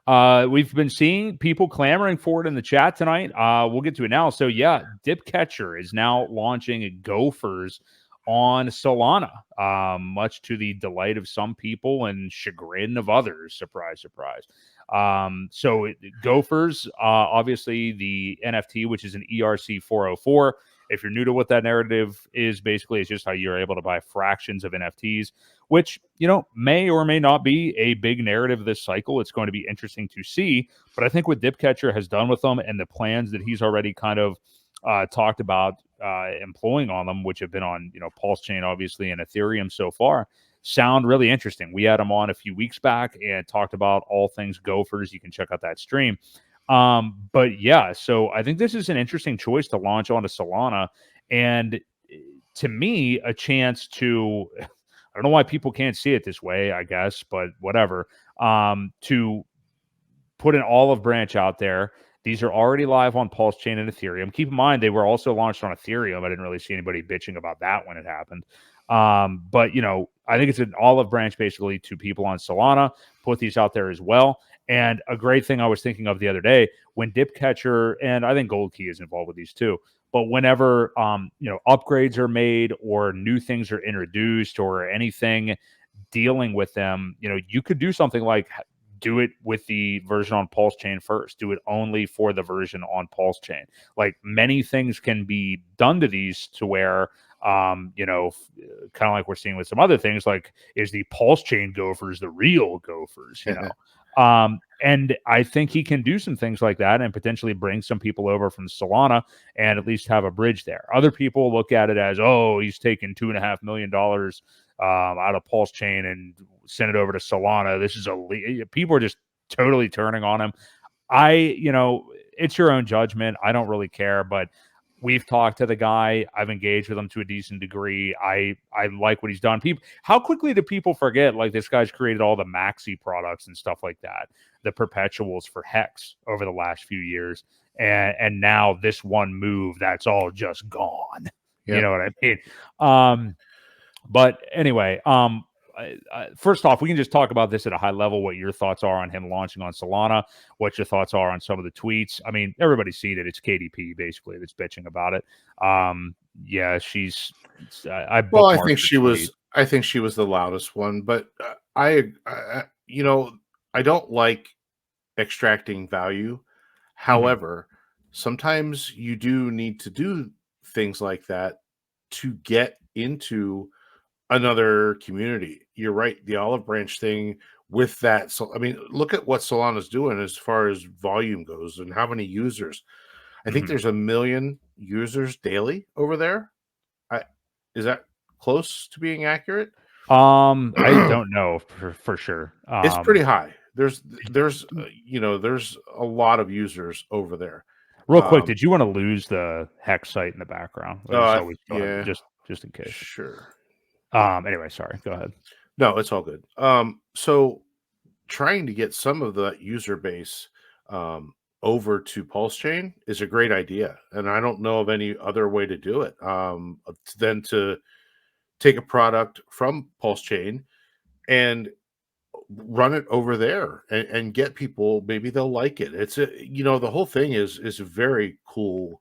We've been seeing people clamoring for it in the chat tonight. We'll get to it now. So yeah, Dipcatcher is now launching GOFURS on Solana, much to the delight of some people and chagrin of others. Surprise, surprise. GOFURS, obviously the NFT, which is an ERC404. If you're new to what that narrative is, basically it's just how you're able to buy fractions of NFTs, which, may or may not be a big narrative this cycle. It's going to be interesting to see. But I think what Dipcatcher has done with them and the plans that he's already kind of talked about employing on them, which have been on, PulseChain, obviously, and Ethereum so far, sound really interesting. We had him on a few weeks back and talked about all things GOFURS. You can check out that stream. But yeah, so I think this is an interesting choice to launch onto Solana. And to me, a chance to, I don't know why people can't see it this way, I guess, but whatever, to put an olive branch out there. These are already live on PulseChain and Ethereum. Keep in mind, they were also launched on Ethereum. I didn't really see anybody bitching about that when it happened. But, I think it's an olive branch basically to people on Solana. Put these out there as well. And a great thing I was thinking of the other day, when Dipcatcher, and I think Gold Key is involved with these too, but whenever, upgrades are made or new things are introduced or anything dealing with them, you could do something like do it with the version on PulseChain first. Do it only for the version on PulseChain. Like many things can be done to these to where, kind of like we're seeing with some other things, like is the PulseChain GOFURS the real GOFURS, and I think he can do some things like that and potentially bring some people over from Solana and at least have a bridge there. Other people look at it as, oh, he's taking $2.5 million out of PulseChain and send it over to Solana. This is people are just totally turning on him. It's your own judgment. I don't really care, but we've talked to the guy. I've engaged with him to a decent degree. I like what he's done. How quickly do people forget? Like this guy's created all the maxi products and stuff like that, the perpetuals for Hex over the last few years, and now this one move that's all just gone. Yep. You know what I mean? But anyway, first off, we can just talk about this at a high level, what your thoughts are on him launching on Solana, what your thoughts are on some of the tweets. I mean, everybody's seen it. It's KDP, basically, that's bitching about it. Yeah, she's... I think she was the loudest one, but I don't like extracting value. However, sometimes you do need to do things like that to get into another community. You're right. The olive branch thing with that. So, I mean, look at what Solana's doing as far as volume goes and how many users. I think there's 1 million users daily over there. Is that close to being accurate? I don't know for sure. It's pretty high. There's a lot of users over there. Real quick, did you want to lose the Hex site in the background? Yeah, just in case. Sure. Anyway, sorry. Go ahead. No, it's all good. So trying to get some of that user base over to PulseChain is a great idea, and I don't know of any other way to do it than to take a product from PulseChain and run it over there and get people. Maybe they'll like it. It's the whole thing is very cool.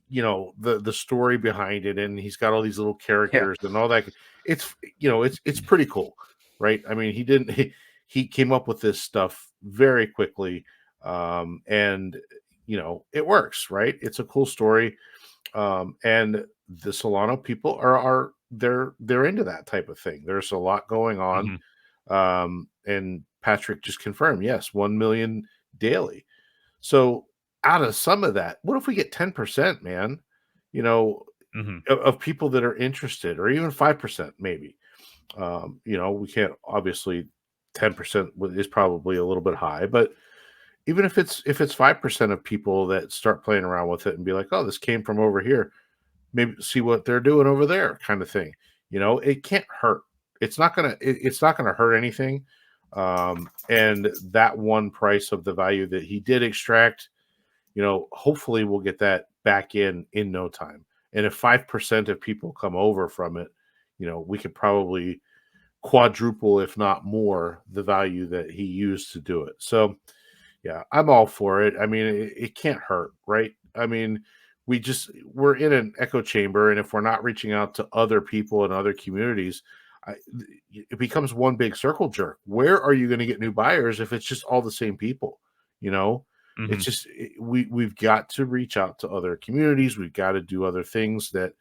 The story behind it, and he's got all these little characters and all that. It's it's pretty cool, right? I mean, he came up with this stuff very quickly, and it works, right? It's a cool story, and the Solana people they're into that type of thing. There's a lot going on, and Patrick just confirmed, yes, 1 million daily. So out of some of that, what if we get 10%, man? Of people that are interested, or even 5%, maybe. We can't, obviously 10% is probably a little bit high, but even if it's 5% of people that start playing around with it and be like, oh, this came from over here, maybe see what they're doing over there, kind of thing. It can't hurt. It's not gonna hurt anything. And that one price of the value that he did extract, hopefully we'll get that back in no time. And if 5% of people come over from it, we could probably quadruple, if not more, the value that he used to do it. So yeah, I'm all for it. I mean, it can't hurt, right? I mean, we're in an echo chamber, and if we're not reaching out to other people and other communities, I, it becomes one big circle jerk. Where are you going to get new buyers if it's just all the same people? You know, Mhm. it's just we've got to reach out to other communities. We've got to do other things that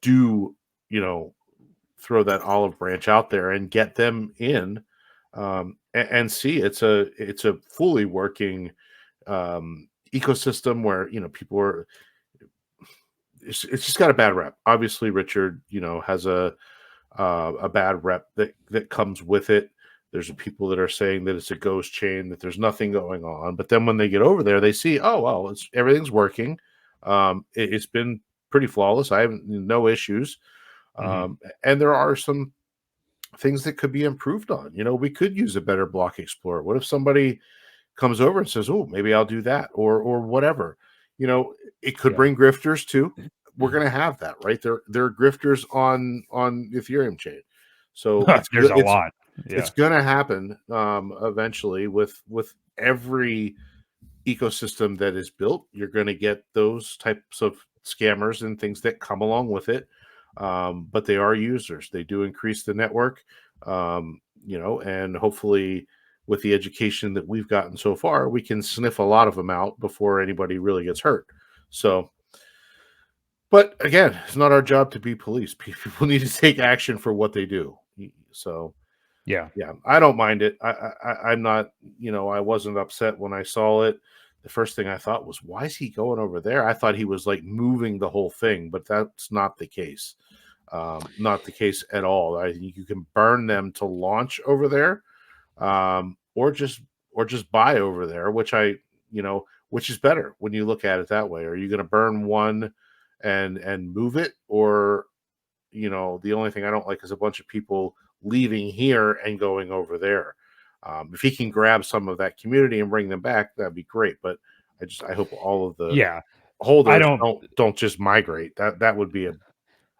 do, you know, throw that olive branch out there and get them in, and see it's a fully working ecosystem where, you know, people are. It's just got a bad rep. Obviously, Richard, you know, has a bad rep that comes with it. There's people that are saying that it's a ghost chain, that there's nothing going on. But then when they get over there, they see, oh well, everything's working. It's been pretty flawless. I have no issues. Mhm. And there are some things that could be improved on. You know, we could use a better block explorer. What if somebody comes over and says, "Oh, maybe I'll do that," or whatever. You know, it could Yeah. bring grifters too. We're going to have that, right? There are grifters on the Ethereum chain, so There's a lot. it's Yeah. going to happen eventually with every ecosystem that is built. You're going to get those types of scammers and things that come along with it. But they are users. They do increase the network, you know, and hopefully with the education that we've gotten so far, we can sniff a lot of them out before anybody really gets hurt. So, but again, it's not our job to be police. People need to take action for what they do. So, Yeah. yeah, I don't mind it. I'm not, you know, I wasn't upset when I saw it. The first thing I thought was, why is he going over there? I thought he was like moving the whole thing, but that's not the case. Not the case at all. I think you can burn them to launch over there, or just buy over there, which which is better when you look at it that way. Are you going to burn one and move it, or the only thing I don't like is a bunch of people leaving here and going over there. If he can grab some of that community and bring them back, that'd be great. But I hope all of the Yeah. I holders don't don't just migrate. That would be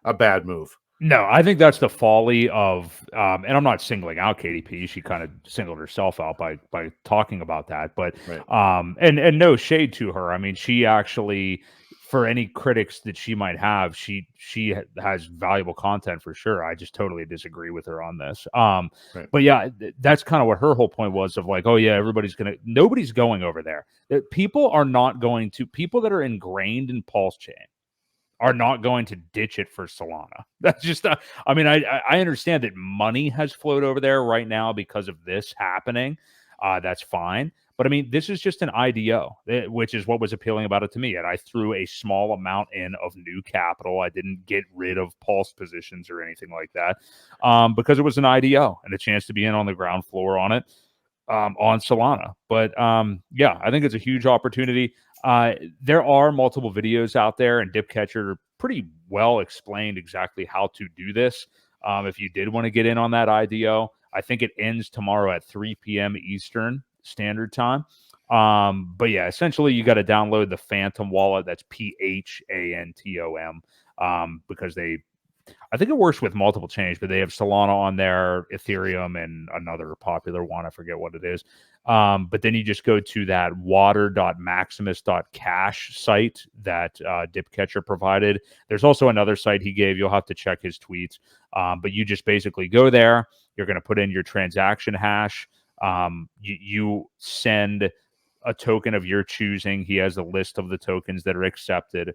a bad move. No, I think that's the folly of, and I'm not singling out KDP. She kind of singled herself out by talking about that. But Right. and no shade to her. I mean, she actually, for any critics that she might have, has valuable content for sure. I just totally disagree with her on this. Right. But yeah, that's kind of what her whole point was of like, oh yeah, nobody's going over there. People are not going to. People that are ingrained in PulseChain are not going to ditch it for Solana. That's just, I mean, I understand that money has flowed over there right now because of this happening. That's fine. But I mean, this is just an IDO, which is what was appealing about it to me. And I threw a small amount in of new capital. I didn't get rid of Pulse positions or anything like that, because it was an IDO and a chance to be in on the ground floor on it, on Solana. But yeah, I think it's a huge opportunity. There are multiple videos out there, and Dipcatcher pretty well explained exactly how to do this. If you did want to get in on that IDO, I think it ends tomorrow at 3 p.m. Eastern Standard Time. But yeah, essentially you got to download the Phantom wallet. That's PHANTOM, because I think it works with multiple chains, but they have Solana on there, Ethereum, and another popular one. I forget what it is. But then you just go to that water.maximus.cash site that Dipcatcher provided. There's also another site he gave. You'll have to check his tweets. But you just basically go there. You're going to put in your transaction hash. You send a token of your choosing. He has a list of the tokens that are accepted.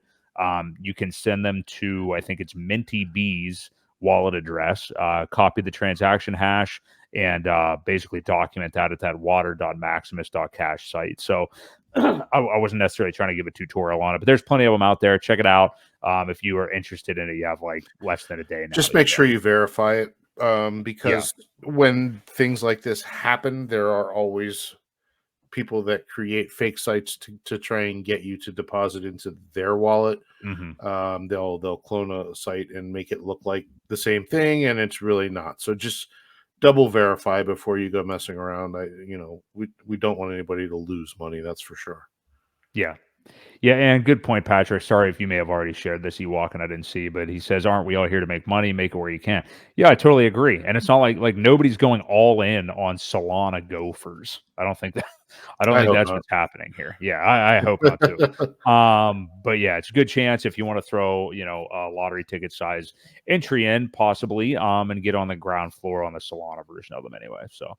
You can send them to, I think it's Minty B's wallet address, copy the transaction hash, and basically document that at that water.maximus.cash site. So I wasn't necessarily trying to give a tutorial on it, but there's plenty of them out there. Check it out. If you are interested in it, you have like less than a day now. Just make sure you verify it, Yeah. because when things like this happen, there are always people that create fake sites to try and get you to deposit into their wallet. Mm-hmm. They'll clone a site and make it look like the same thing, and it's really not. So just double verify before you go messing around. We don't want anybody to lose money. That's for sure. Yeah. Yeah, and good point, Patrick. Sorry if you may have already shared this Ewok and I didn't see, but he says, "Aren't we all here to make money? Make it where you can." Yeah, I totally agree. And it's not like nobody's going all in on Solana gophers. I don't think that I don't I think hope that's not. what's happening here. Yeah, I hope not too. But yeah, it's a good chance if you want to throw, a lottery ticket size entry in, possibly, and get on the ground floor on the Solana version of them anyway. So